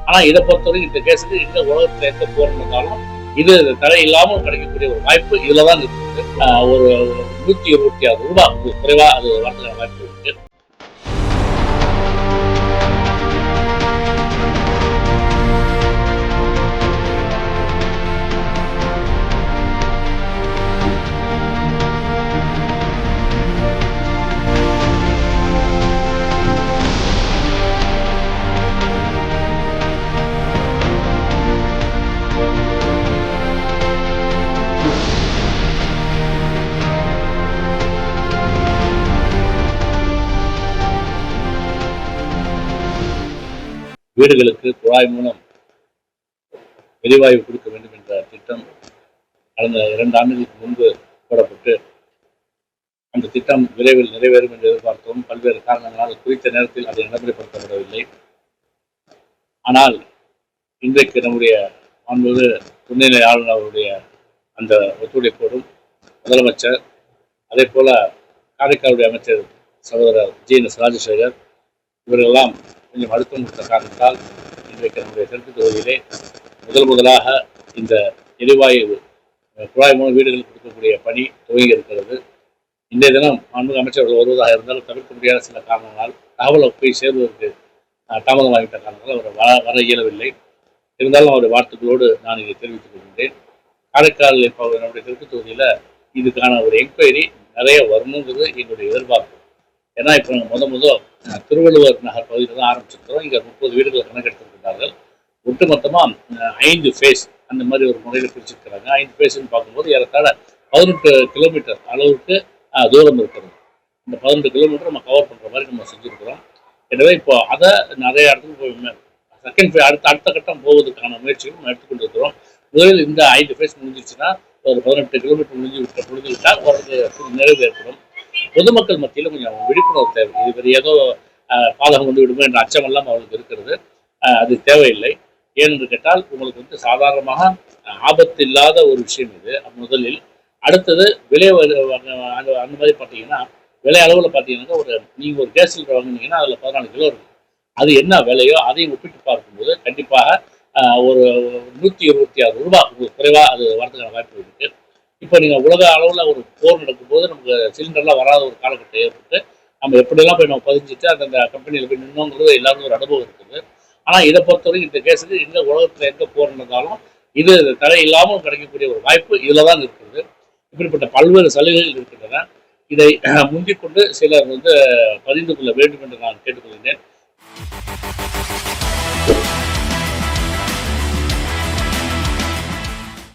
ஆனால் இதை பொறுத்தவரைக்கும் இந்த கேஸுக்கு எந்த உலகத்தில் எந்த போராடினாலும் இது தடை இல்லாமல் கிடைக்கக்கூடிய ஒரு வாய்ப்பு இதில் தான் இருக்குது. ஒரு 126 ரூபாய் குறைவாக அது வரதுக்கான வாய்ப்பு இருக்கு. வீடுகளுக்கு குழாய் மூலம் எரிவாயு கொடுக்க வேண்டும் என்ற திட்டம் கடந்த 2 ஆண்டுகளுக்கு முன்பு போடப்பட்டு அந்த திட்டம் விரைவில் நிறைவேறும் என்று எதிர்பார்த்தோம். பல்வேறு காரணங்களால் குறித்த நேரத்தில் அது நடைமுறைப்படுத்தப்படவில்லை. ஆனால் இன்றைக்கு நம்முடைய மாண்புமிகு துணைநிலை ஆளுநர் அவருடைய அந்த ஒத்துழைப்போடும் முதலமைச்சர், அதே போல காரைக்காலுடைய அமைச்சர் சகோதரர் ஜி.எஸ். ராஜசேகர் இவர்களெல்லாம் கொஞ்சம் அழுத்தம் கொடுத்த காரணத்தால் இன்றைக்கு நம்முடைய தெற்கு தொகுதியிலே முதலாக இந்த எரிவாயு குழாய் மூலம் வீடுகளுக்கு கொடுக்கக்கூடிய பணி துவங்கி இருக்கிறது. இன்றைய தினம் மாண்புமிகு அமைச்சர்கள் வருவதாக இருந்தாலும் தவிர்க்க முடியாத சில காரணங்களால் தகவலை போய் சேர்வதற்கு தாமதமாகிவிட்ட காரணத்தால் அவர் வர இயலவில்லை. இருந்தாலும் அவருடைய வாழ்த்துக்களோடு நான் இதை தெரிவித்துக் கொள்கின்றேன். காரைக்கால் நம்முடைய தெற்கு தொகுதியில் இதுக்கான ஒரு என்கொயரி நிறைய வரணுங்கிறது எங்களுடைய எதிர்பார்ப்பு. ஏன்னா இப்போ நாங்கள் திருவள்ளுவர் நகர் பகுதியில் தான் ஆரம்பிச்சிருக்கிறோம். இங்கே 30 வீடுகளை கணக்கெடுத்திருக்கிறார்கள். ஒட்டுமொத்தமாக 5 ஃபேஸ் அந்த மாதிரி ஒரு முறையில் பிரிச்சிருக்கிறாங்க. 5 ஃபேஸ்ன்னு பார்க்கும்போது ஏறத்தாழ 18 கிலோமீட்டர் அளவுக்கு தூரம் இருக்கிறது. இந்த 18 கிலோமீட்டர் நம்ம கவர் பண்ணுற மாதிரி நம்ம செஞ்சுருக்கிறோம். எனவே இப்போ அதை நிறைய இடத்துக்கு செகண்ட் ஃபேஸ் அடுத்த கட்டம் போவதற்கான முயற்சிகள் நம்ம எடுத்துக்கொண்டிருக்கிறோம். முதலில் இந்த 5 ஃபேஸ் முடிஞ்சிச்சுன்னா ஒரு 18 கிலோமீட்டர் முடிஞ்சுவிட்டால் ஒரு நிறைவு ஏற்படும். பொதுமக்கள் மத்தியில் கொஞ்சம் விழிப்புணர்வு தேவை. இது ஏதோ பாதகம் வந்து விடுமோ என்ற அச்சமெல்லாம் அவர்களுக்கு இருக்கிறது. அது தேவையில்லை. ஏனென்று கேட்டால் உங்களுக்கு சாதாரணமாக ஆபத்து இல்லாத ஒரு விஷயம் இது முதலில். அடுத்தது விலை அந்த மாதிரி பார்த்தீங்கன்னா விலை அளவில் பார்த்தீங்கன்னா நீங்கள் ஒரு கேஸ் சிலிண்டர் வாங்கினீங்கன்னா அதில் 14 கிலோ இருக்கும். அது என்ன விலையோ அதையும் ஒப்பிட்டு பார்க்கும்போது கண்டிப்பாக ஒரு 126 ரூபாய் உங்களுக்கு குறைவாக அது வரதுக்கான வாய்ப்பு இருக்குது. இப்போ நீங்கள் உலக அளவில் ஒரு போர் நடக்கும்போது நமக்கு சிலிண்டர்லாம் வராத ஒரு காலகட்டம் ஏற்பட்டு நம்ம எப்படியெல்லாம் போய் நம்ம பதிஞ்சிட்டு அந்த கம்பெனியில் போய் நின்னோங்கிறது எல்லாருக்கும் ஒரு அனுபவம் இருக்குது. ஆனால் இதை பொறுத்தவரைக்கும் இந்த கேஸுக்கு எந்த உலகத்தில் எங்கே போர் நடந்தாலும் இது தடை இல்லாமல் கிடைக்கக்கூடிய ஒரு வாய்ப்பு இதில் தான் இருக்குது. இப்படிப்பட்ட பல்வேறு சலுகைகள் இருக்கின்றன. இதை முந்திக்கொண்டு சிலர் பதிந்து கொள்ள வேண்டும் என்று நான் கேட்டுக்கொள்கிறேன்.